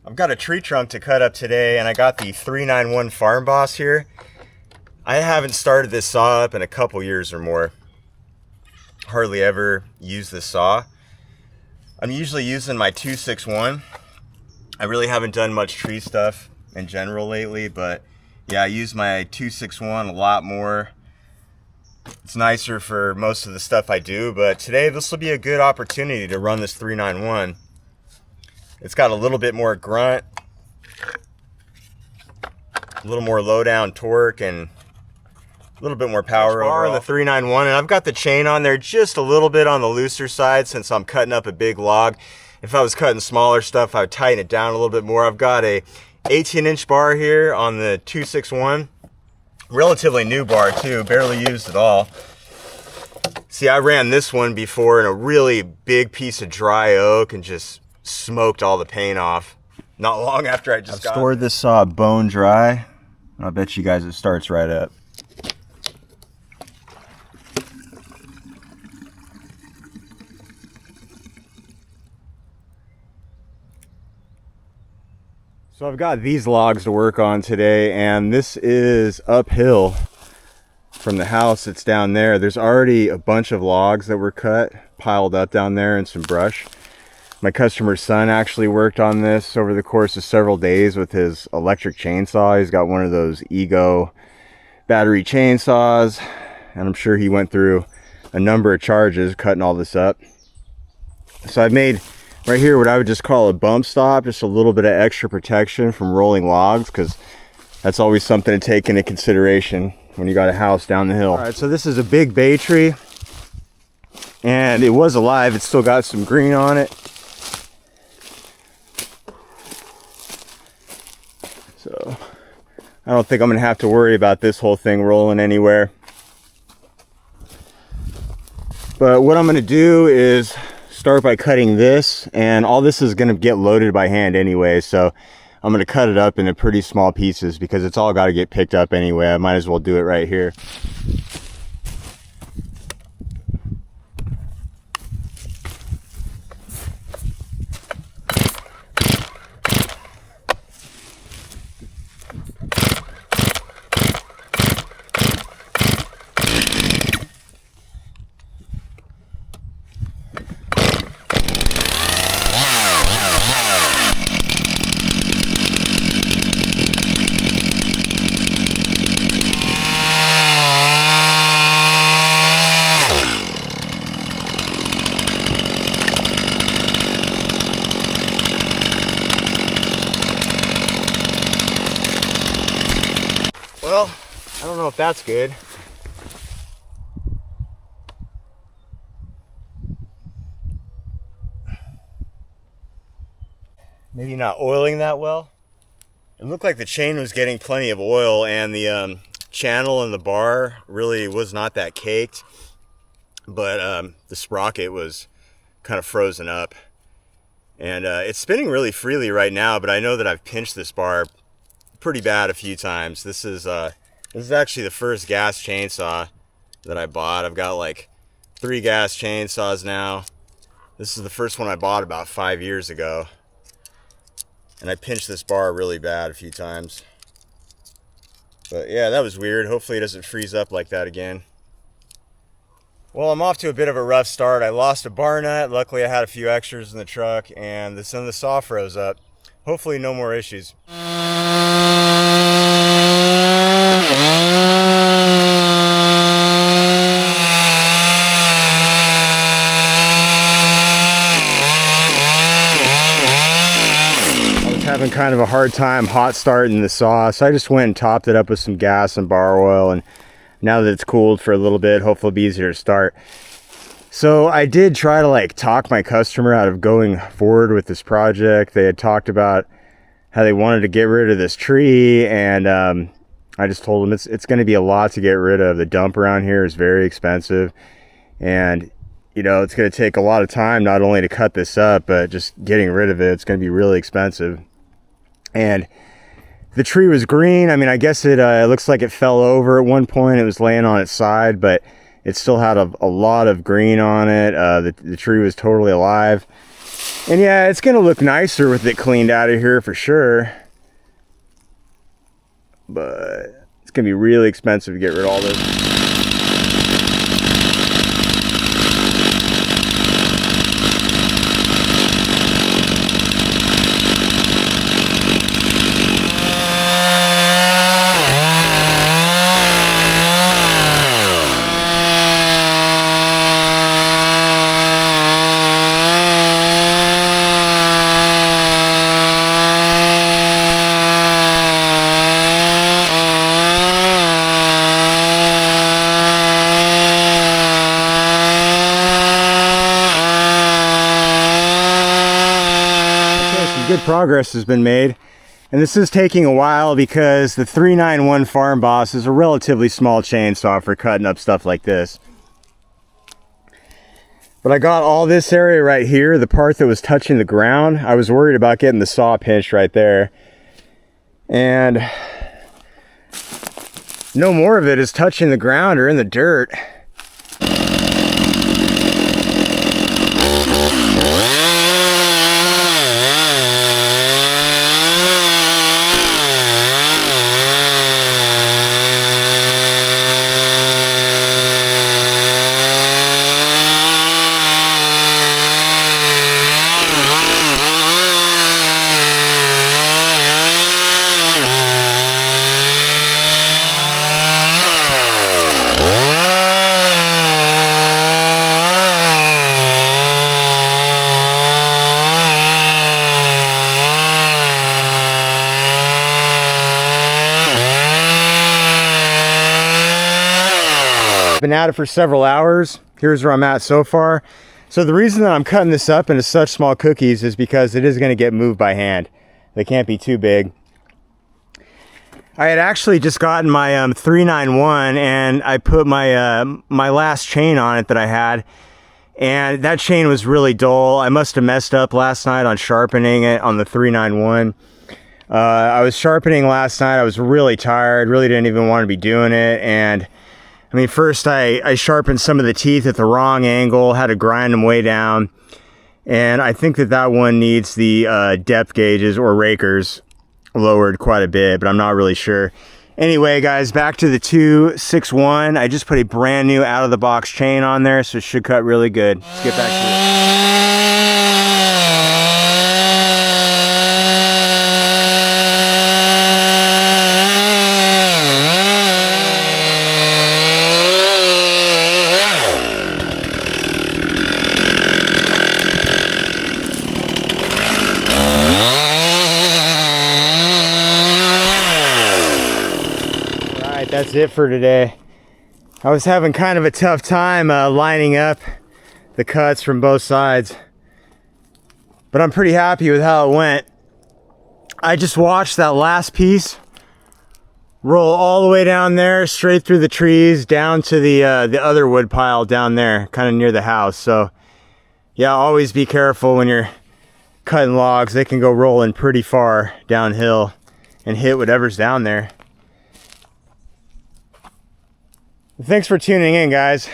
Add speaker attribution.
Speaker 1: I've got a tree trunk to cut up today, and I got the 391 Farm Boss here. I haven't started this saw up in a couple years or more. Hardly ever use this saw. I'm usually using my 261. I really haven't done much tree stuff in general lately, but yeah, I use my 261 a lot more. It's nicer for most of the stuff I do, but today this will be a good opportunity to run this 391. It's got a little bit more grunt, a little more low down torque, and a little bit more power overall on the 391. And I've got the chain on there just a little bit on the looser side since I'm cutting up a big log. If I was cutting smaller stuff, I would tighten it down a little bit more. I've got a 18-inch bar here on the 261. Relatively new bar too, barely used at all. See, I ran this one before in a really big piece of dry oak and just smoked all the paint off not long after I just stored this saw bone dry. I bet you guys it starts right up. So I've got these logs to work on today, and this is uphill from the house that's down there. There's already a bunch of logs that were cut, piled up down there, and some brush. My customer's son actually worked on this over the course of several days with his electric chainsaw. He's got one of those Ego battery chainsaws, and I'm sure he went through a number of charges cutting all this up. So I've made right here what I would just call a bump stop, just a little bit of extra protection from rolling logs, because that's always something to take into consideration when you got a house down the hill. All right, so this is a big bay tree, and it was alive. It's still got some green on it. So I don't think I'm gonna have to worry about this whole thing rolling anywhere. But what I'm gonna do is start by cutting this, and all this is gonna get loaded by hand anyway, so I'm gonna cut it up into pretty small pieces because it's all gotta get picked up anyway. I might as well do it right here. Well, I don't know if that's good. Maybe not oiling that well. It looked like the chain was getting plenty of oil, and the channel in the bar really was not that caked, but the sprocket was kind of frozen up. And it's spinning really freely right now, but I know that I've pinched this bar pretty bad a few times. This is actually the first gas chainsaw that I bought. I've got like 3 gas chainsaws now. This is the first one I bought about 5 years ago, and I pinched this bar really bad a few times. But yeah, that was weird. Hopefully it doesn't freeze up like that again. Well, I'm off to a bit of a rough start. I lost a bar nut. Luckily I had a few extras in the truck, and some of the saw froze up. Hopefully no more issues. Having kind of a hard time hot starting the saw, so I just went and topped it up with some gas and bar oil, and now that it's cooled for a little bit, hopefully it'll be easier to start. So I did try to like talk my customer out of going forward with this project. They had talked about how they wanted to get rid of this tree, and I just told them it's going to be a lot to get rid of. The dump around here is very expensive, and you know, it's going to take a lot of time not only to cut this up, but just getting rid of it. It's going to be really expensive. And the tree was green. I mean, I guess it looks like it fell over at one point. It was laying on its side, but it still had a lot of green on it. The tree was totally alive. And yeah, it's gonna look nicer with it cleaned out of here for sure. But it's gonna be really expensive to get rid of all this. Good progress has been made, and this is taking a while because the 391 Farm Boss is a relatively small chainsaw for cutting up stuff like this. But I got all this area right here, the part that was touching the ground. I was worried about getting the saw pinched right there, and no more of it is touching the ground or in the dirt. Been at it for several hours. Here's where I'm at so far. So the reason that I'm cutting this up into such small cookies is because it is going to get moved by hand. They can't be too big. I had actually just gotten my 391, and I put my my last chain on it that I had, and that chain was really dull. I must have messed up last night on sharpening it on the 391. I was sharpening last night. I was really tired, really didn't even want to be doing it. And I mean, first I sharpened some of the teeth at the wrong angle, had to grind them way down. And I think that that one needs the depth gauges or rakers lowered quite a bit, but I'm not really sure. Anyway, guys, back to the 261. I just put a brand new out of the box chain on there, so it should cut really good. Let's get back to it. That's it for today. I was having kind of a tough time lining up the cuts from both sides, but I'm pretty happy with how it went. I just watched that last piece roll all the way down there, straight through the trees, down to the other wood pile down there, kind of near the house. So yeah, always be careful when you're cutting logs. They can go rolling pretty far downhill and hit whatever's down there. Thanks for tuning in, guys.